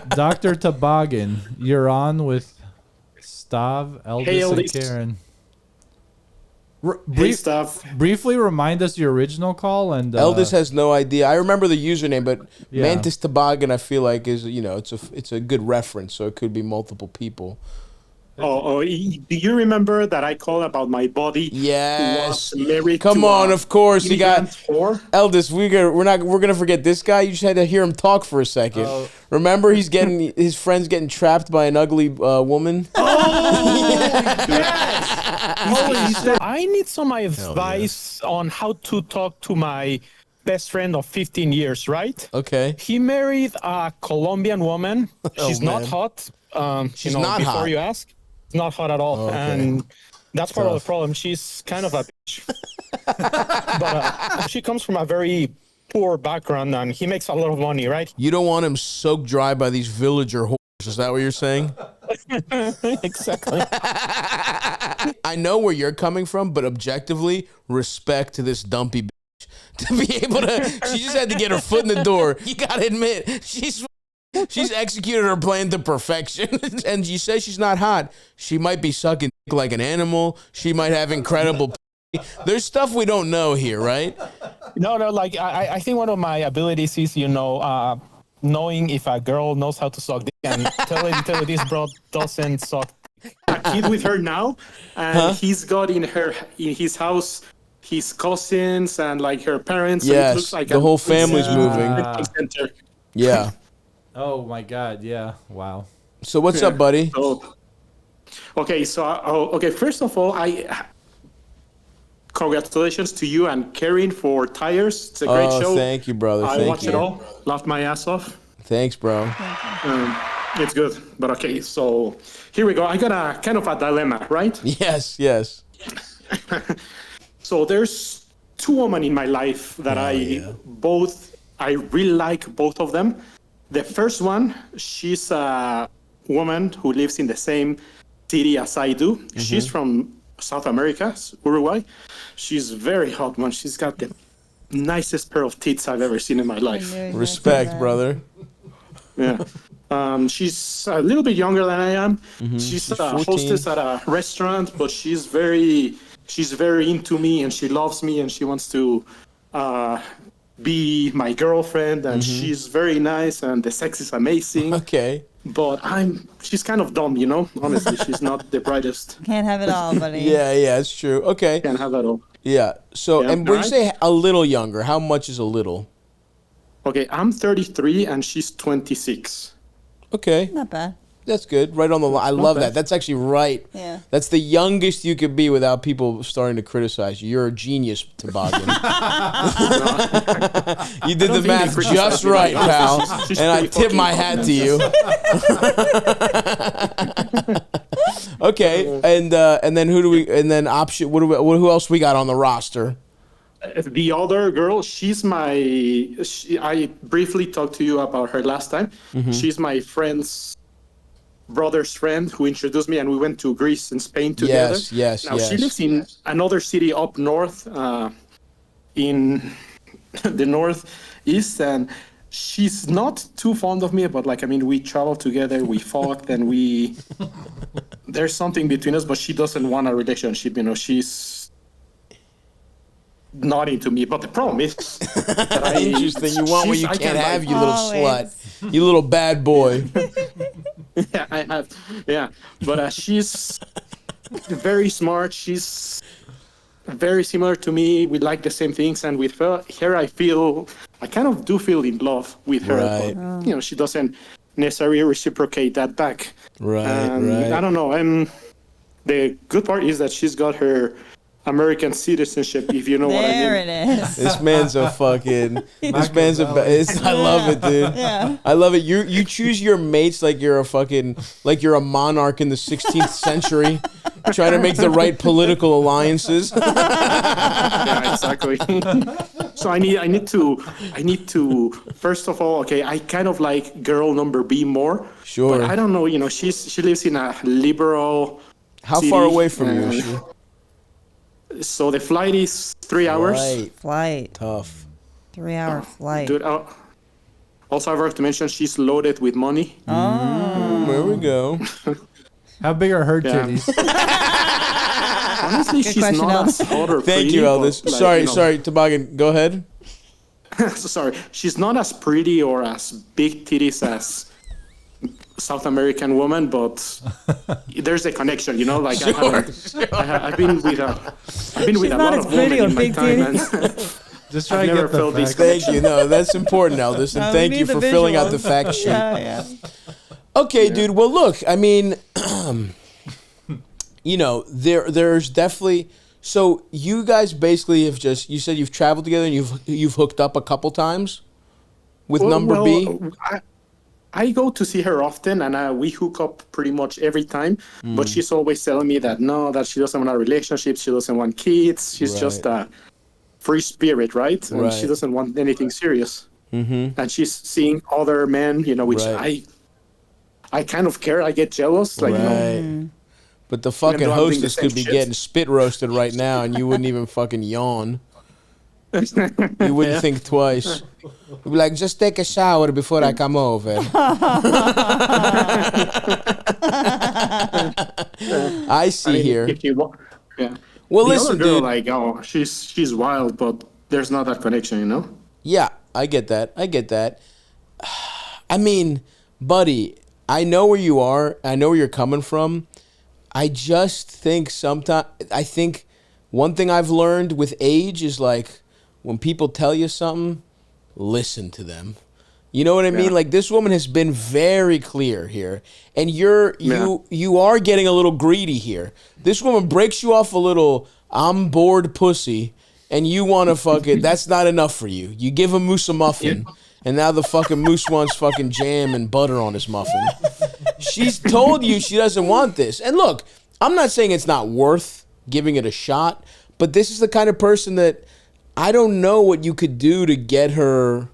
Dr. Toboggan, you're on with Stav, Eldis, and Kerryn. Hey, Stav. Briefly remind us your original call and Eldis has no idea. I remember the username, but Yeah. Mantis Toboggan I feel like is it's a good reference, so it could be multiple people. Do you remember that I called about my buddy? Yes. Who was married Come to on, of course you got whore? Eldis. We're gonna forget this guy. You just had to hear him talk for a second. Remember, his friend's getting trapped by an ugly woman. I need some advice on how to talk to my best friend of 15 years, right? Okay. He married a Colombian woman. She's not man. hot. She's not before hot. you ask, not hot at all. Okay. And that's part of the problem. She's kind of a bitch. But she comes from a very poor background, and he makes a lot of money, right? You don't want him soaked dry by these villager whores. Is that what you're saying? Exactly. I know where you're coming from, but objectively, respect to this dumpy bitch. To be able to, she just had to get her foot in the door. You gotta admit, she's executed her plan to perfection. And you say she's not hot. She might be sucking dick like an animal. She might have incredible. There's stuff we don't know here, right? No, like I think one of my abilities is, knowing if a girl knows how to suck dick and tell her this bro doesn't suck. A kid with her now, and he's got in his house his cousins and like her parents. Yes, so it looks like the whole family's moving. Center. Yeah. Oh my God! Yeah. Wow. So what's up, buddy? Okay, first of all, congratulations to you and Kerryn for Tires. It's a great show. Thank you, brother. I watched it all. Laughed my ass off. Thanks, bro. It's good. But okay, so here we go. I got a kind of a dilemma, right? Yes. So there's two women in my life that I really like both of them. The first one, she's a woman who lives in the same city as I do. Mm-hmm. She's from South America, Uruguay. She's very hot, man. She's got the nicest pair of tits I've ever seen in my life. Respect, brother. Yeah. She's a little bit younger than I am. Mm-hmm. She's a hostess at a restaurant, but she's very into me, and she loves me, and she wants to be my girlfriend, and she's very nice, and the sex is amazing. Okay. But she's kind of dumb, honestly. She's not the brightest. Can't have it all, buddy. Yeah, it's true. Okay. Can't have it all. Yeah. So, and when you say a little younger, how much is a little? Okay, I'm 33 and she's 26. Okay. Not bad. That's good. Right on the line. I love that. That's actually right. Yeah. That's the youngest you could be without people starting to criticize you. You're a genius, Toboggan. You did the math just right, pal. And I tip my hat to you. Okay. And then who else we got on the roster? The other girl, I briefly talked to you about her last time. Mm-hmm. She's my brother's friend who introduced me, and we went to Greece and Spain together. Yes. Now, she lives in another city up north, in the northeast, and she's not too fond of me, but we travel together, we fucked, and there's something between us, but she doesn't want a relationship, she's not into me. But the problem is that interesting. You want what you can't have, you little slut. You little bad boy. Yeah, I have. Yeah, but she's very smart. She's very similar to me. We like the same things, and with her, I kind of do feel in love with her. Right. But, she doesn't necessarily reciprocate that back. Right. I don't know. The good part is that she's got her American citizenship, if you know what I mean. There it is. This man's a fucking. I love it, dude. Yeah. I love it. You choose your mates like you're a monarch in the 16th century, trying to make the right political alliances. Yeah, exactly. So I need to first of all, okay, I kind of like girl number B more. Sure. But I don't know. She lives in a liberal. How city, far away from you? So the flight is 3 hours. Flight. Tough. 3-hour flight. Dude, Also, I forgot to mention she's loaded with money. There we go. How big are her Yeah. titties? Honestly, she's question, not as hot or Thank pretty, you, but, Eldest. like, Sorry, you know, sorry, Toboggan. Go ahead. sorry, she's not as pretty or as big titties as South American woman, but there's a connection, you know. Like I've been with a not lot as of pretty women or in my big time, titties. and Just try I've to never get the felt these facts. Thank you. No, that's important, Eldest, and We thank you need for the filling out the visuals. fact sheet. Yeah. Okay, dude. Well, look, I mean, you know, there's definitely. So you guys basically have just. You said you've traveled together and you've hooked up a couple times with number B. I go to see her often, and we hook up pretty much every time. But she's always telling me that that she doesn't want a relationship, she doesn't want kids. She's just a free spirit, right? And she doesn't want anything serious. Mm-hmm. And she's seeing other men, you know, which I kind of care. I get jealous, like you know. But the fucking though I'm doing the hostess same could be shit. getting spit roasted right now, and you wouldn't even fucking yawn. You wouldn't think twice. You'd be like, just take a shower before I come over. I see here. If you want, yeah. Well, The listen, other girl, dude. like, she's wild, but there's not that connection, you know. Yeah, I get that. I mean, buddy, I know where you are. I know where you're coming from. I just think I think one thing I've learned with age is like when people tell you something, listen to them. You know what I mean? Like this woman has been very clear here, and you are getting a little greedy here. This woman breaks you off a little I'm bored pussy, and you want to fuck it. That's not enough for you. You give a moose a muffin, and now the fucking moose wants fucking jam and butter on his muffin. She's told you she doesn't want this. And look, I'm not saying it's not worth giving it a shot, but this is the kind of person that I don't know what you could do to get her.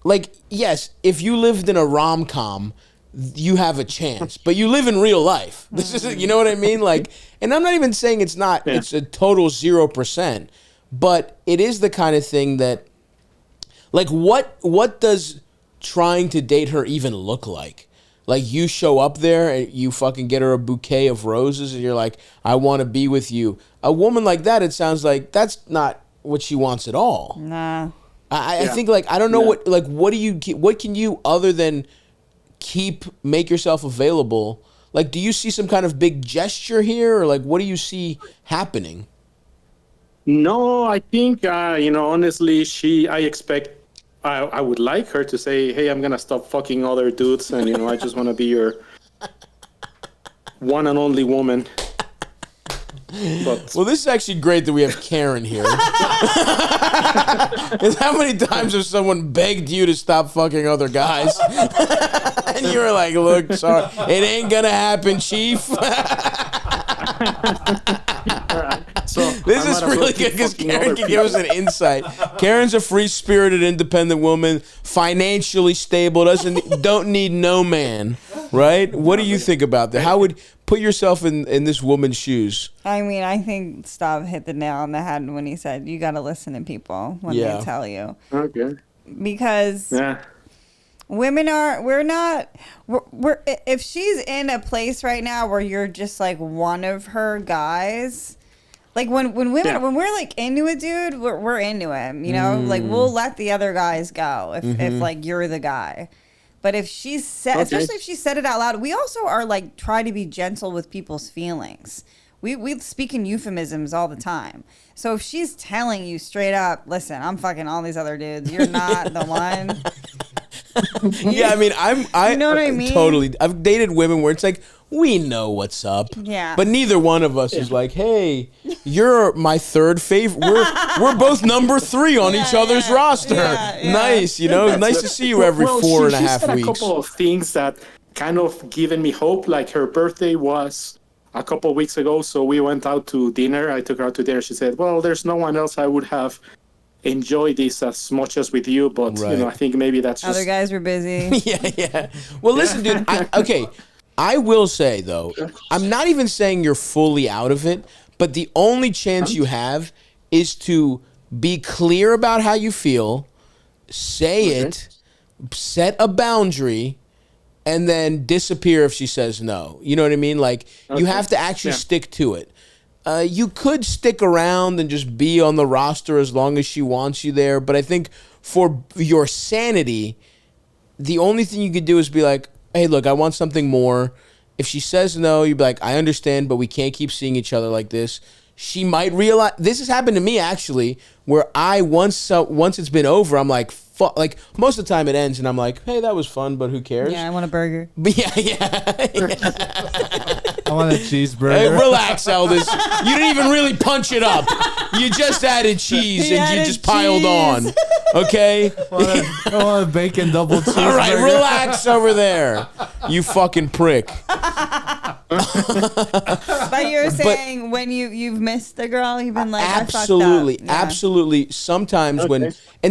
Like, yes, if you lived in a rom-com, you have a chance, but you live in real life. This is, you know what I mean? Like, and I'm not even saying it's a total 0%, but it is the kind of thing that, like, what does trying to date her even look like? Like, you show up there and you fucking get her a bouquet of roses and you're like, I want to be with you. A woman like that, it sounds like that's not what she wants at all. Nah. I think, like, I don't know what can you, other than make yourself available? Like, do you see some kind of big gesture here, or like, what do you see happening? No, I think honestly, I would like her to say, "Hey, I'm gonna stop fucking other dudes, and I just want to be your one and only woman." But Well, this is actually great that we have Kerryn here. Because how many times have someone begged you to stop fucking other guys? And you were like, look, sorry, it ain't gonna happen, chief. so This I is might as well really keep good because fucking Kerryn other can give us people. an insight. Kerryn's a free-spirited, independent woman, financially stable, don't need no man, right? What do you think about that? How would put yourself in this woman's shoes? I mean, I think Stav hit the nail on the head when he said you got to listen to people when they tell you. Okay. Because women we're if she's in a place right now where you're just like one of her guys, like when women when we're like into a dude, we're into him, you know? Like we'll let the other guys go if like you're the guy. But if she's especially if she said it out loud, we also are like try to be gentle with people's feelings. We speak in euphemisms all the time. So if she's telling you straight up, listen, I'm fucking all these other dudes, you're not the one. Yeah, I mean, I You know what I mean? Totally. I've dated women where it's like, we know what's up. Yeah. But neither one of us is like, hey, you're my third favorite. We're both number 3 on each other's roster. Yeah. Nice, nice to see you every Well, 4.5 said weeks. a couple of things that kind of given me hope. Like her birthday was a couple of weeks ago, so we went out to dinner. I took her out to dinner. She said, "Well, there's no one else I would have enjoyed this as much as with you, but I think maybe that's just Other guys were busy. Yeah. Well, listen, dude. I will say though, I'm not even saying you're fully out of it, but the only chance you have is to be clear about how you feel, say it, set a boundary, and then disappear if she says no. You know what I mean? Like, you have to actually stick to it. You could stick around and just be on the roster as long as she wants you there, but I think for your sanity, the only thing you could do is be like, hey, look, I want something more. If she says no, you'd be like, I understand, but we can't keep seeing each other like this. She might realize, this has happened to me actually, where I once it's been over, I'm like, fuck, like most of the time it ends and I'm like, hey, that was fun, but who cares? Yeah, I want a burger. But yeah. I want a cheeseburger. Hey, relax, Eldis. You didn't even really punch it up. You just added cheese and you just piled on. Okay? I want a bacon double cheeseburger. All right, relax over there. You fucking prick. But you're saying when you've missed the girl, you've been like, absolutely, I fucked up. Yeah. absolutely. Sometimes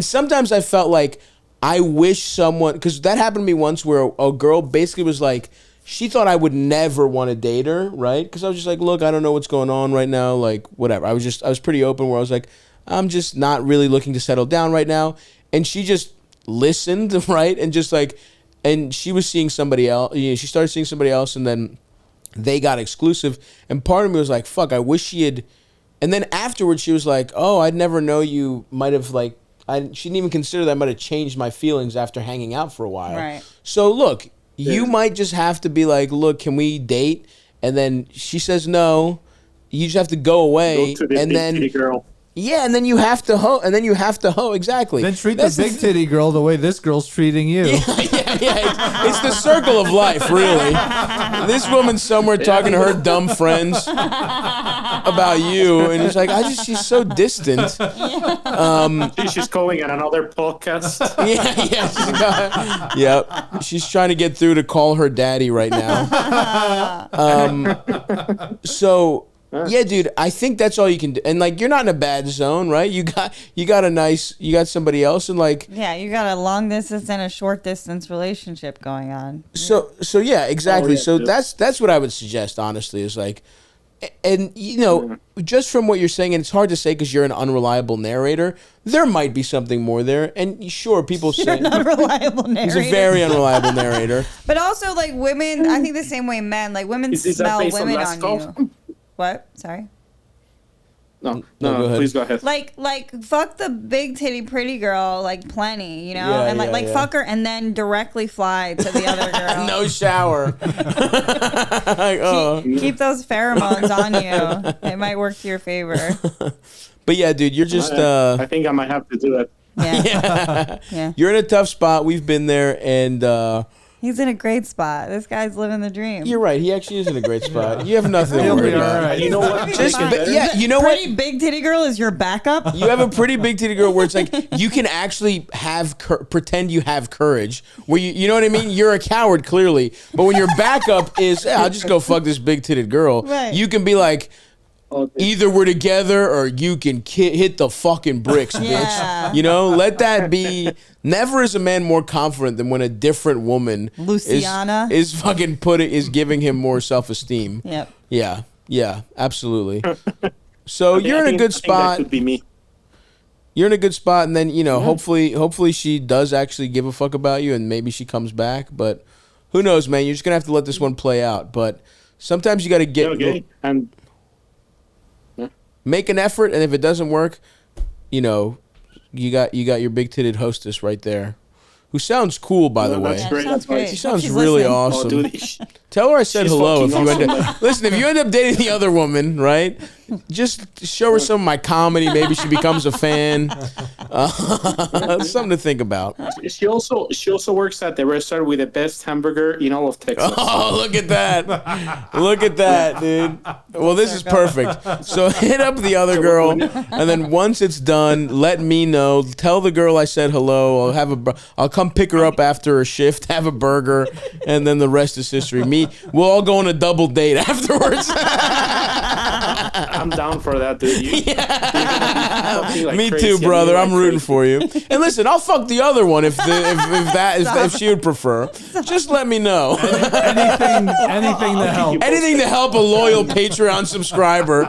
sometimes I felt like I wish someone, because that happened to me once where a girl basically was like, she thought I would never want to date her, right? Because I was just like, look, I don't know what's going on right now, like whatever. I was pretty open where I was like, I'm just not really looking to settle down right now. And she just listened, right? And just like, and she was seeing somebody else, she started seeing somebody else, and then they got exclusive. And part of me was like, fuck, I wish she had. And then afterwards she was like, oh, I'd never know you might have like, she didn't even consider that I might have changed my feelings after hanging out for a while. Right. So look, you might just have to be like, look, can we date? And then she says no. You just have to go away. Go to the and then titty girl. yeah, and then you have to hoe. And then you have to hoe. Exactly. Then treat the big titty girl the way this girl's treating you. Yeah. It's the circle of life, really. This woman's somewhere talking to her dumb friends about you, and it's like, she's so distant. She's calling it another podcast. Yep. She's trying to get through to call her daddy right now. So yeah, dude, I think that's all you can do. And like, you're not in a bad zone, right? You got somebody else, and like, Yeah, you got a long distance and a short distance relationship going on. so yeah, exactly. Oh, yeah, So dude. that's what I would suggest, honestly, is like, and you know, just from what you're saying, and it's hard to say because you're an unreliable narrator, there might be something more there. And sure, people You're say an unreliable narrator. he's a very unreliable narrator. But also, like, women, I think the same way men, like, women Is that smell based on women last on call? you. What? Sorry. No, go ahead. please go ahead. Like, fuck the big titty pretty girl, like, plenty, you know? Yeah, and, like, yeah. fuck her and then directly fly to the other girl. No shower. Like, oh. Keep those pheromones on you. It might work to your favor. But yeah, dude, you're just I think I might have to do it. Yeah. Yeah. you're in a tough spot. We've been there, and He's in a great spot. This guy's living the dream. you're right. He actually is in a great spot. You have nothing to He'll worry be all about. right. You know what? You know what? Pretty big titty girl is your backup? You have a pretty big titty girl where it's like you can actually have pretend you have courage. Where you know what I mean? You're a coward clearly, but when your backup is, I'll just go fuck this big titted girl. Right. You can be like, either we're together or you can hit the fucking bricks, bitch. Yeah. You know, let that be. Never is a man more confident than when a different woman Luciana is fucking is giving him more self-esteem. Yep. Yeah, absolutely. So you're in a good I think spot. that could be me. You're in a good spot, and then hopefully she does actually give a fuck about you, and maybe she comes back. But who knows, man? You're just gonna have to let this one play out. But sometimes you got to get And make an effort, and if it doesn't work, you know, you got your big titted hostess right there, who sounds cool, by the way. that's great. Sounds great. She sounds She's really listening. awesome. dude, Tell her I said She's hello if fucking you end awesome. up. Listen, if you end up dating the other woman, right? Just show her some of my comedy. Maybe she becomes a fan. Something to think about. she also works at the restaurant with the best hamburger in all of Texas. Oh, look at that. Look at that, dude. Well, this is perfect. So hit up the other girl, and then once it's done, let me know. Tell the girl I said hello. I'll come pick her up after her shift, have a burger, and then the rest is history. We'll all go on a double date afterwards. I'm down for that, dude. Me too, brother. I'm rooting for you. And listen, I'll fuck the other one if she would prefer. Just let me know. Anything to help. Anything to help a loyal Patreon subscriber.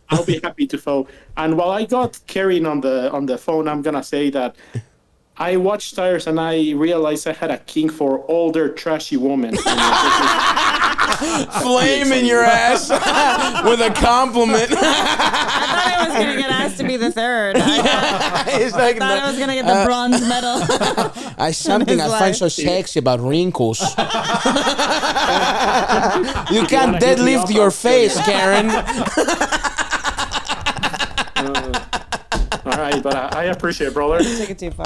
I'll be happy to phone. And while I got Kerryn on the phone, I'm gonna say that I watched Tires and I realized I had a kink for older, trashy women. Flame in your ass with a compliment. I thought I was gonna get asked to be the third. It's like I thought I was gonna get the bronze medal. something I find so sexy about wrinkles. You can't deadlift your face, Kerryn. All right, but I appreciate it, brother. Take it too far.